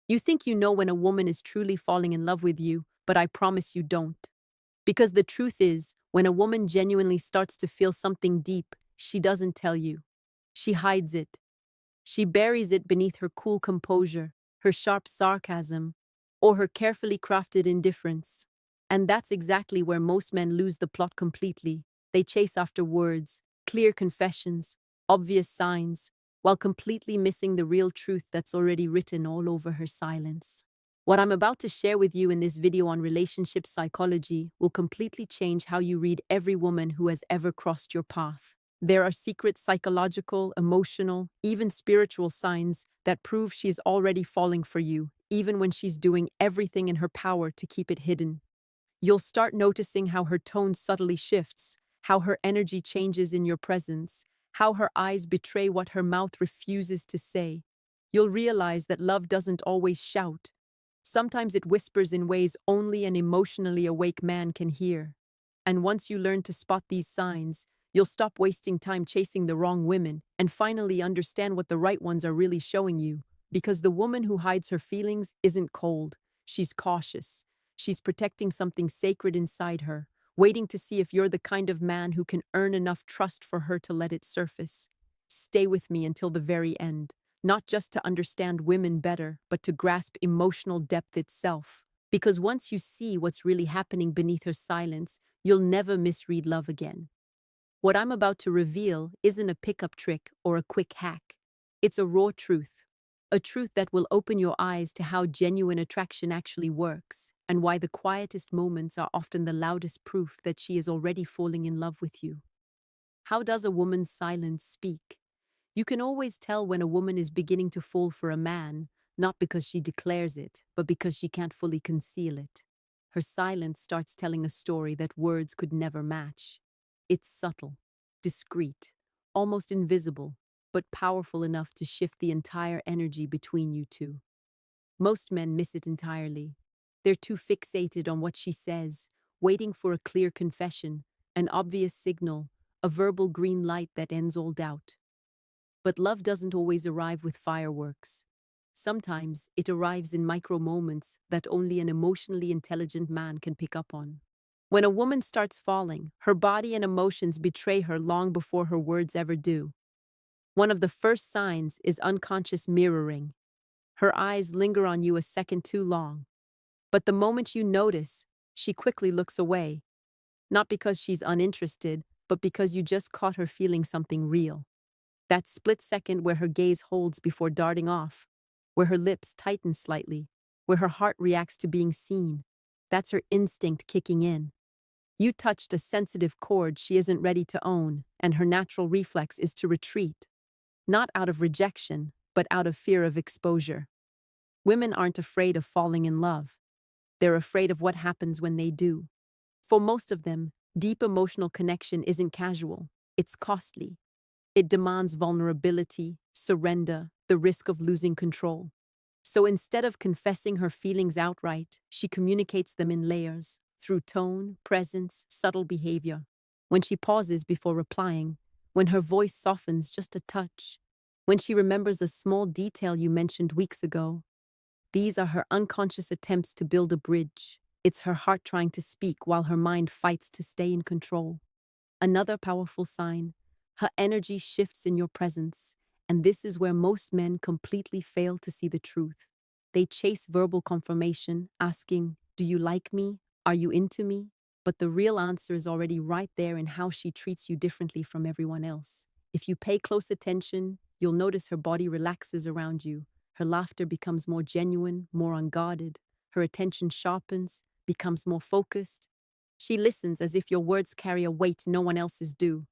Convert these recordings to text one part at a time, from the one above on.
You think you know when a woman is truly falling in love with you, but I promise you don't. Because the truth is, when a woman genuinely starts to feel something deep, she doesn't tell you. She hides it. She buries it beneath her cool composure, her sharp sarcasm, or her carefully crafted indifference. And that's exactly where most men lose the plot completely. They chase after words, clear confessions, obvious signs, while completely missing the real truth that's already written all over her silence. What I'm about to share with you in this video on relationship psychology will completely change how you read every woman who has ever crossed your path. There are secret psychological, emotional, even spiritual signs that prove she's already falling for you, even when she's doing everything in her power to keep it hidden. You'll start noticing how her tone subtly shifts, how her energy changes in your presence, how her eyes betray what her mouth refuses to say. You'll realize that love doesn't always shout. Sometimes it whispers in ways only an emotionally awake man can hear. And once you learn to spot these signs, you'll stop wasting time chasing the wrong women and finally understand what the right ones are really showing you. Because the woman who hides her feelings isn't cold, she's cautious. She's protecting something sacred inside her, waiting to see if you're the kind of man who can earn enough trust for her to let it surface. Stay with me until the very end, not just to understand women better, but to grasp emotional depth itself. Because once you see what's really happening beneath her silence, you'll never misread love again. What I'm about to reveal isn't a pickup trick or a quick hack. It's a raw truth. A truth that will open your eyes to how genuine attraction actually works, and why the quietest moments are often the loudest proof that she is already falling in love with you. How does a woman's silence speak? You can always tell when a woman is beginning to fall for a man, not because she declares it, but because she can't fully conceal it. Her silence starts telling a story that words could never match. It's subtle, discreet, almost invisible, but powerful enough to shift the entire energy between you two. Most men miss it entirely. They're too fixated on what she says, waiting for a clear confession, an obvious signal, a verbal green light that ends all doubt. But love doesn't always arrive with fireworks. Sometimes it arrives in micro moments that only an emotionally intelligent man can pick up on. When a woman starts falling, her body and emotions betray her long before her words ever do. One of the first signs is unconscious mirroring. Her eyes linger on you a second too long. But the moment you notice, she quickly looks away. Not because she's uninterested, but because you just caught her feeling something real. That split second where her gaze holds before darting off, where her lips tighten slightly, where her heart reacts to being seen. That's her instinct kicking in. You touched a sensitive chord she isn't ready to own, and her natural reflex is to retreat. Not out of rejection, but out of fear of exposure. Women aren't afraid of falling in love. They're afraid of what happens when they do. For most of them, deep emotional connection isn't casual, it's costly. It demands vulnerability, surrender, the risk of losing control. So instead of confessing her feelings outright, she communicates them in layers, through tone, presence, subtle behavior. When she pauses before replying, when her voice softens just a touch, when she remembers a small detail you mentioned weeks ago. These are her unconscious attempts to build a bridge. It's her heart trying to speak while her mind fights to stay in control. Another powerful sign, her energy shifts in your presence, and this is where most men completely fail to see the truth. They chase verbal confirmation, asking, "Do you like me? Are you into me?" But the real answer is already right there in how she treats you differently from everyone else. If you pay close attention, you'll notice her body relaxes around you. Her laughter becomes more genuine, more unguarded. Her attention sharpens, becomes more focused. She listens as if your words carry a weight no one else's do.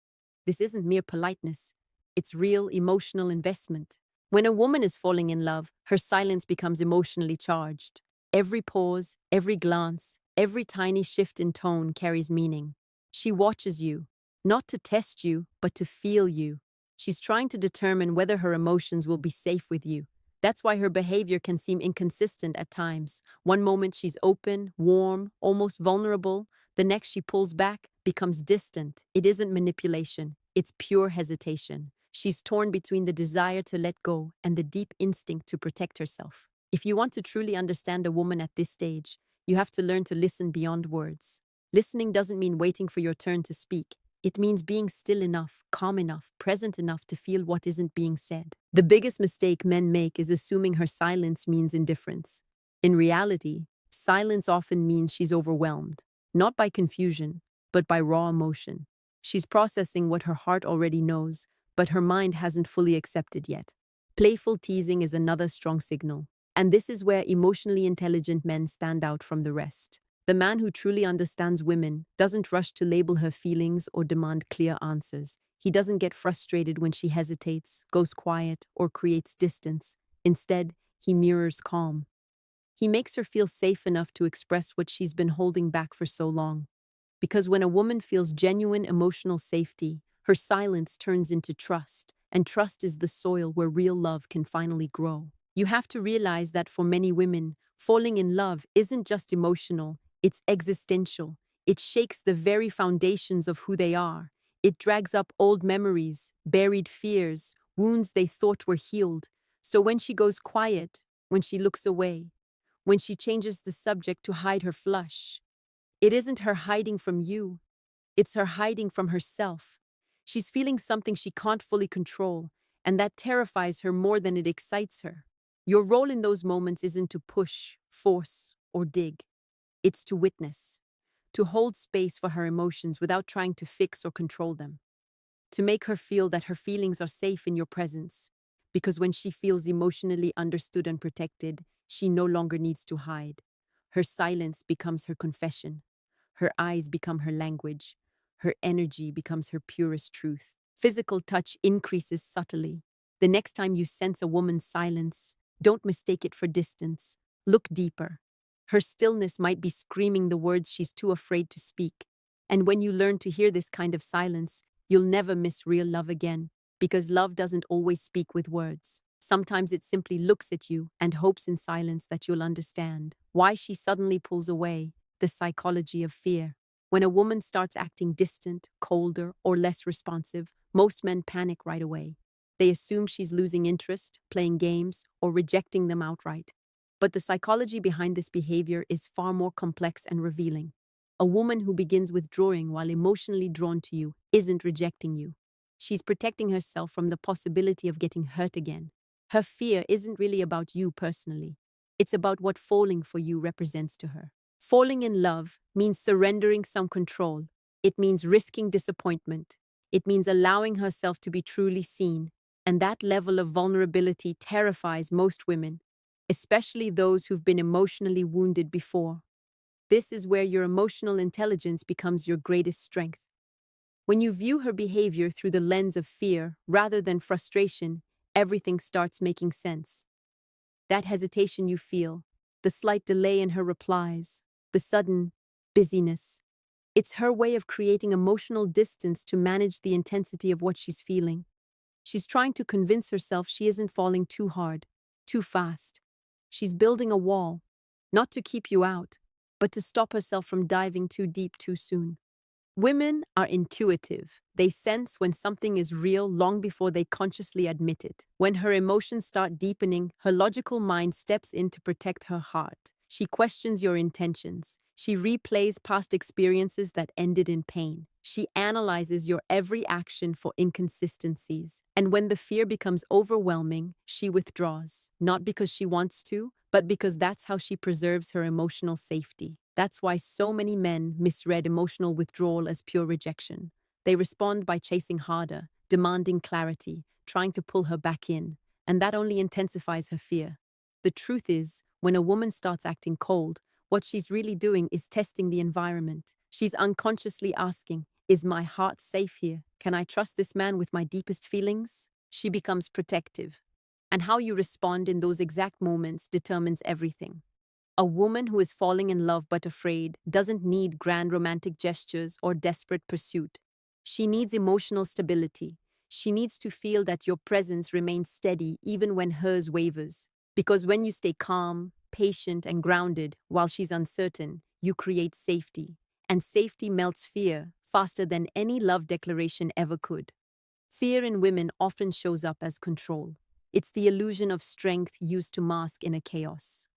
This isn't mere politeness. It's real emotional investment. When a woman is falling in love, her silence becomes emotionally charged. Every pause, every glance, every tiny shift in tone carries meaning. She watches you, not to test you, but to feel you. She's trying to determine whether her emotions will be safe with you. That's why her behavior can seem inconsistent at times. One moment she's open, warm, almost vulnerable. The next she pulls back, becomes distant. It isn't manipulation, it's pure hesitation. She's torn between the desire to let go and the deep instinct to protect herself. If you want to truly understand a woman at this stage, you have to learn to listen beyond words. Listening doesn't mean waiting for your turn to speak. It means being still enough, calm enough, present enough to feel what isn't being said. The biggest mistake men make is assuming her silence means indifference. In reality, silence often means she's overwhelmed, not by confusion, but by raw emotion. She's processing what her heart already knows, but her mind hasn't fully accepted yet. Playful teasing is another strong signal, and this is where emotionally intelligent men stand out from the rest. The man who truly understands women doesn't rush to label her feelings or demand clear answers. He doesn't get frustrated when she hesitates, goes quiet, or creates distance. Instead, he mirrors calm. He makes her feel safe enough to express what she's been holding back for so long. Because when a woman feels genuine emotional safety, her silence turns into trust, and trust is the soil where real love can finally grow. You have to realize that for many women, falling in love isn't just emotional, it's existential. It shakes the very foundations of who they are. It drags up old memories, buried fears, wounds they thought were healed. So when she goes quiet, when she looks away, when she changes the subject to hide her flush, it isn't her hiding from you, it's her hiding from herself. She's feeling something she can't fully control, and that terrifies her more than it excites her. Your role in those moments isn't to push, force, or dig. It's to witness, to hold space for her emotions without trying to fix or control them, to make her feel that her feelings are safe in your presence. Because when she feels emotionally understood and protected, she no longer needs to hide. Her silence becomes her confession. Her eyes become her language. Her energy becomes her purest truth. Physical touch increases subtly. The next time you sense a woman's silence, don't mistake it for distance. Look deeper. Her stillness might be screaming the words she's too afraid to speak. And when you learn to hear this kind of silence, you'll never miss real love again, because love doesn't always speak with words. Sometimes it simply looks at you and hopes in silence that you'll understand why she suddenly pulls away. The psychology of fear. When a woman starts acting distant, colder, or less responsive, most men panic right away. They assume she's losing interest, playing games, or rejecting them outright. But the psychology behind this behavior is far more complex and revealing. A woman who begins withdrawing while emotionally drawn to you isn't rejecting you. She's protecting herself from the possibility of getting hurt again. Her fear isn't really about you personally. It's about what falling for you represents to her. Falling in love means surrendering some control. It means risking disappointment. It means allowing herself to be truly seen. And that level of vulnerability terrifies most women, especially those who've been emotionally wounded before. This is where your emotional intelligence becomes your greatest strength. When you view her behavior through the lens of fear rather than frustration, everything starts making sense. That hesitation you feel, the slight delay in her replies, the sudden busyness. It's her way of creating emotional distance to manage the intensity of what she's feeling. She's trying to convince herself she isn't falling too hard, too fast. She's building a wall, not to keep you out, but to stop herself from diving too deep too soon. Women are intuitive. They sense when something is real long before they consciously admit it. When her emotions start deepening, her logical mind steps in to protect her heart. She questions your intentions. She replays past experiences that ended in pain. She analyzes your every action for inconsistencies. And when the fear becomes overwhelming, she withdraws. Not because she wants to, but because that's how she preserves her emotional safety. That's why so many men misread emotional withdrawal as pure rejection. They respond by chasing harder, demanding clarity, trying to pull her back in, and that only intensifies her fear. The truth is, when a woman starts acting cold, what she's really doing is testing the environment. She's unconsciously asking, is my heart safe here? Can I trust this man with my deepest feelings? She becomes protective. And how you respond in those exact moments determines everything. A woman who is falling in love but afraid doesn't need grand romantic gestures or desperate pursuit. She needs emotional stability. She needs to feel that your presence remains steady even when hers wavers. Because when you stay calm, patient, and grounded while she's uncertain, you create safety. And safety melts fear faster than any love declaration ever could. Fear in women often shows up as control. It's the illusion of strength used to mask inner chaos.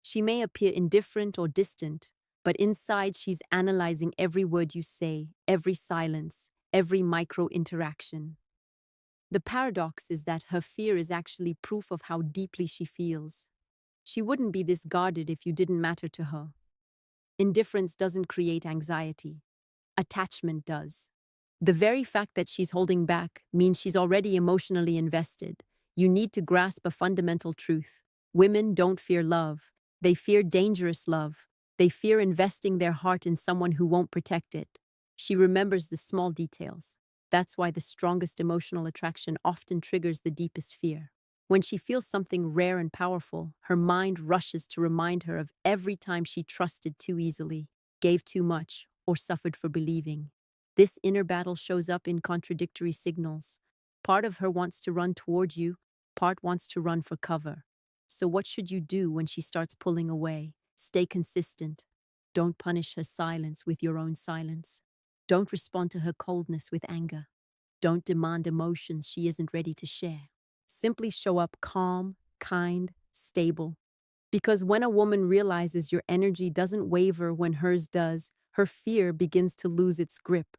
She may appear indifferent or distant, but inside she's analyzing every word you say, every silence, every micro interaction. The paradox is that her fear is actually proof of how deeply she feels. She wouldn't be this guarded if you didn't matter to her. Indifference doesn't create anxiety. Attachment does. The very fact that she's holding back means she's already emotionally invested. You need to grasp a fundamental truth. Women don't fear love. They fear dangerous love. They fear investing their heart in someone who won't protect it. She remembers the small details. That's why the strongest emotional attraction often triggers the deepest fear. When she feels something rare and powerful, her mind rushes to remind her of every time she trusted too easily, gave too much, or suffered for believing. This inner battle shows up in contradictory signals. Part of her wants to run toward you, part wants to run for cover. So what should you do when she starts pulling away? Stay consistent. Don't punish her silence with your own silence. Don't respond to her coldness with anger. Don't demand emotions she isn't ready to share. Simply show up calm, kind, stable. Because when a woman realizes your energy doesn't waver when hers does, her fear begins to lose its grip.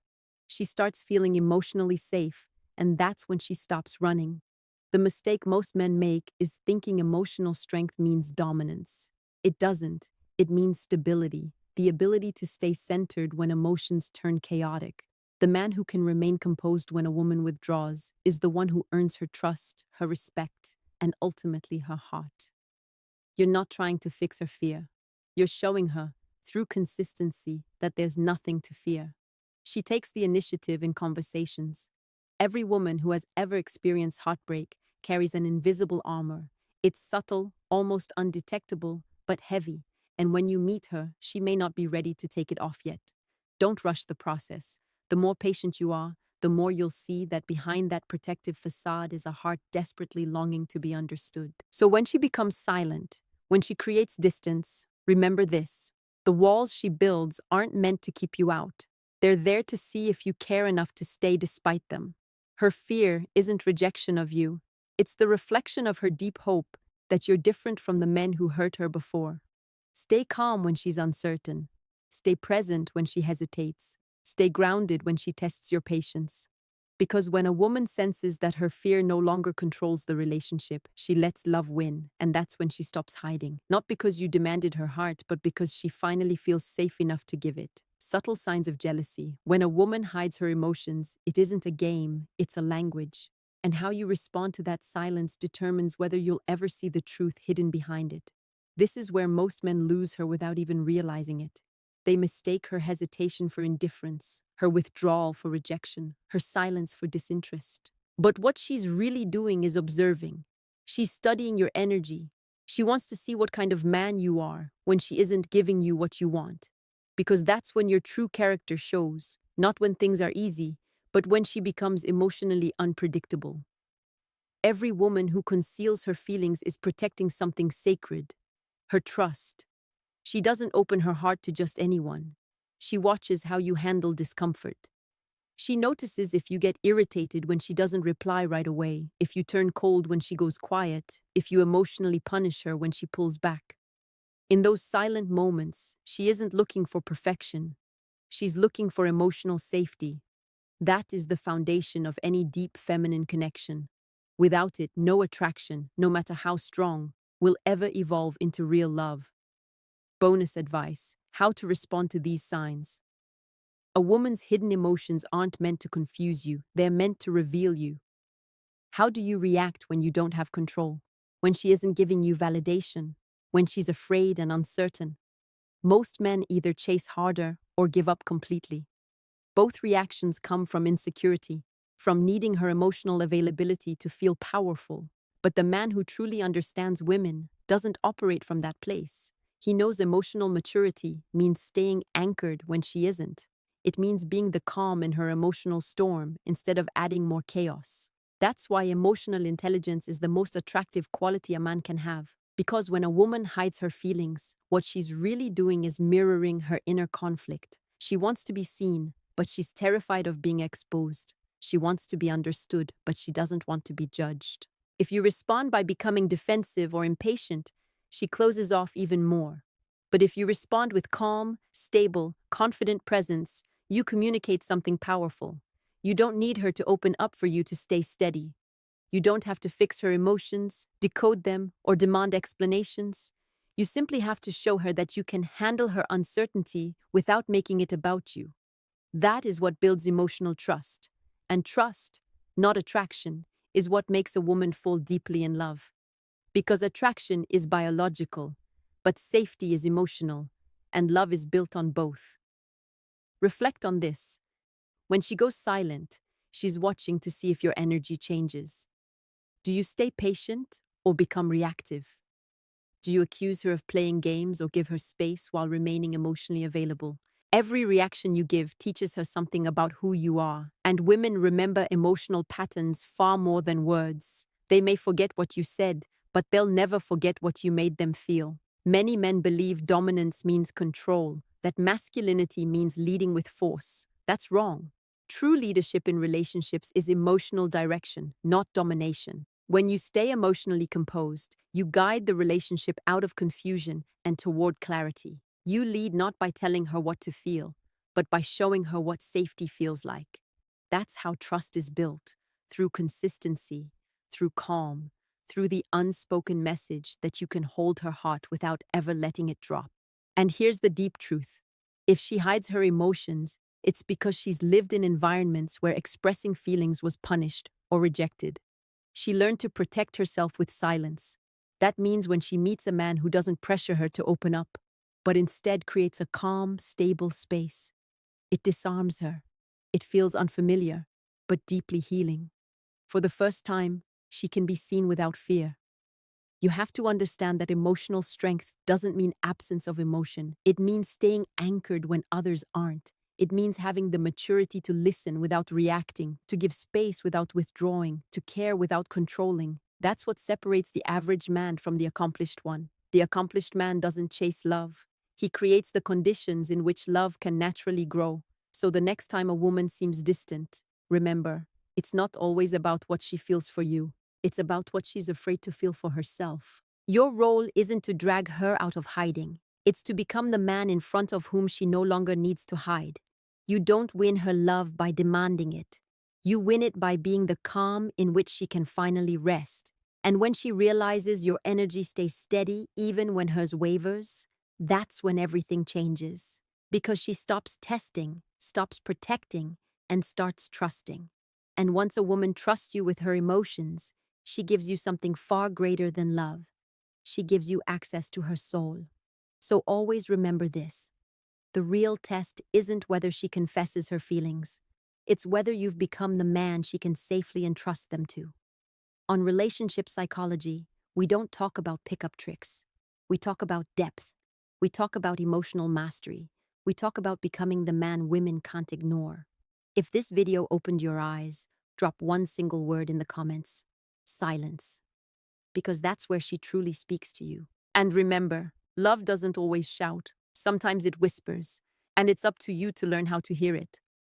She starts feeling emotionally safe, and that's when she stops running. The mistake most men make is thinking emotional strength means dominance. It doesn't. It means stability, the ability to stay centered when emotions turn chaotic. The man who can remain composed when a woman withdraws is the one who earns her trust, her respect, and ultimately her heart. You're not trying to fix her fear. You're showing her, through consistency, that there's nothing to fear. She takes the initiative in conversations. Every woman who has ever experienced heartbreak carries an invisible armor. It's subtle, almost undetectable, but heavy. And when you meet her, she may not be ready to take it off yet. Don't rush the process. The more patient you are, the more you'll see that behind that protective facade is a heart desperately longing to be understood. So when she becomes silent, when she creates distance, remember this. The walls she builds aren't meant to keep you out. They're there to see if you care enough to stay despite them. Her fear isn't rejection of you. It's the reflection of her deep hope that you're different from the men who hurt her before. Stay calm when she's uncertain. Stay present when she hesitates. Stay grounded when she tests your patience. Because when a woman senses that her fear no longer controls the relationship, she lets love win, and that's when she stops hiding. Not because you demanded her heart, but because she finally feels safe enough to give it. Subtle signs of jealousy. When a woman hides her emotions, it isn't a game, it's a language. And how you respond to that silence determines whether you'll ever see the truth hidden behind it. This is where most men lose her without even realizing it. They mistake her hesitation for indifference, her withdrawal for rejection, her silence for disinterest. But what she's really doing is observing. She's studying your energy. She wants to see what kind of man you are when she isn't giving you what you want. Because that's when your true character shows, not when things are easy, but when she becomes emotionally unpredictable. Every woman who conceals her feelings is protecting something sacred, her trust. She doesn't open her heart to just anyone. She watches how you handle discomfort. She notices if you get irritated when she doesn't reply right away, if you turn cold when she goes quiet, if you emotionally punish her when she pulls back. In those silent moments, she isn't looking for perfection. She's looking for emotional safety. That is the foundation of any deep feminine connection. Without it, no attraction, no matter how strong, will ever evolve into real love. Bonus advice: how to respond to these signs. A woman's hidden emotions aren't meant to confuse you, they're meant to reveal you. How do you react when you don't have control? When she isn't giving you validation? When she's afraid and uncertain? Most men either chase harder or give up completely. Both reactions come from insecurity, from needing her emotional availability to feel powerful. But the man who truly understands women doesn't operate from that place. He knows emotional maturity means staying anchored when she isn't. It means being the calm in her emotional storm instead of adding more chaos. That's why emotional intelligence is the most attractive quality a man can have. Because when a woman hides her feelings, what she's really doing is mirroring her inner conflict. She wants to be seen, but she's terrified of being exposed. She wants to be understood, but she doesn't want to be judged. If you respond by becoming defensive or impatient, she closes off even more. But if you respond with calm, stable, confident presence, you communicate something powerful. You don't need her to open up for you to stay steady. You don't have to fix her emotions, decode them, or demand explanations. You simply have to show her that you can handle her uncertainty without making it about you. That is what builds emotional trust. And trust, not attraction, is what makes a woman fall deeply in love. Because attraction is biological, but safety is emotional, and love is built on both. Reflect on this. When she goes silent, she's watching to see if your energy changes. Do you stay patient or become reactive? Do you accuse her of playing games or give her space while remaining emotionally available? Every reaction you give teaches her something about who you are, and women remember emotional patterns far more than words. They may forget what you said, but they'll never forget what you made them feel. Many men believe dominance means control, that masculinity means leading with force. That's wrong. True leadership in relationships is emotional direction, not domination. When you stay emotionally composed, you guide the relationship out of confusion and toward clarity. You lead not by telling her what to feel, but by showing her what safety feels like. That's how trust is built, through consistency, through calm, through the unspoken message that you can hold her heart without ever letting it drop. And here's the deep truth. If she hides her emotions, it's because she's lived in environments where expressing feelings was punished or rejected. She learned to protect herself with silence. That means when she meets a man who doesn't pressure her to open up, but instead creates a calm, stable space, it disarms her. It feels unfamiliar, but deeply healing. For the first time, she can be seen without fear. You have to understand that emotional strength doesn't mean absence of emotion. It means staying anchored when others aren't. It means having the maturity to listen without reacting, to give space without withdrawing, to care without controlling. That's what separates the average man from the accomplished one. The accomplished man doesn't chase love. He creates the conditions in which love can naturally grow. So the next time a woman seems distant, remember, it's not always about what she feels for you. It's about what she's afraid to feel for herself. Your role isn't to drag her out of hiding. It's to become the man in front of whom she no longer needs to hide. You don't win her love by demanding it. You win it by being the calm in which she can finally rest. And when she realizes your energy stays steady even when hers wavers, that's when everything changes. Because she stops testing, stops protecting, and starts trusting. And once a woman trusts you with her emotions, she gives you something far greater than love. She gives you access to her soul. So always remember this. The real test isn't whether she confesses her feelings. It's whether you've become the man she can safely entrust them to. On relationship psychology, we don't talk about pickup tricks. We talk about depth. We talk about emotional mastery. We talk about becoming the man women can't ignore. If this video opened your eyes, drop one single word in the comments. Silence. Because that's where she truly speaks to you. And remember, love doesn't always shout. Sometimes it whispers, and it's up to you to learn how to hear it.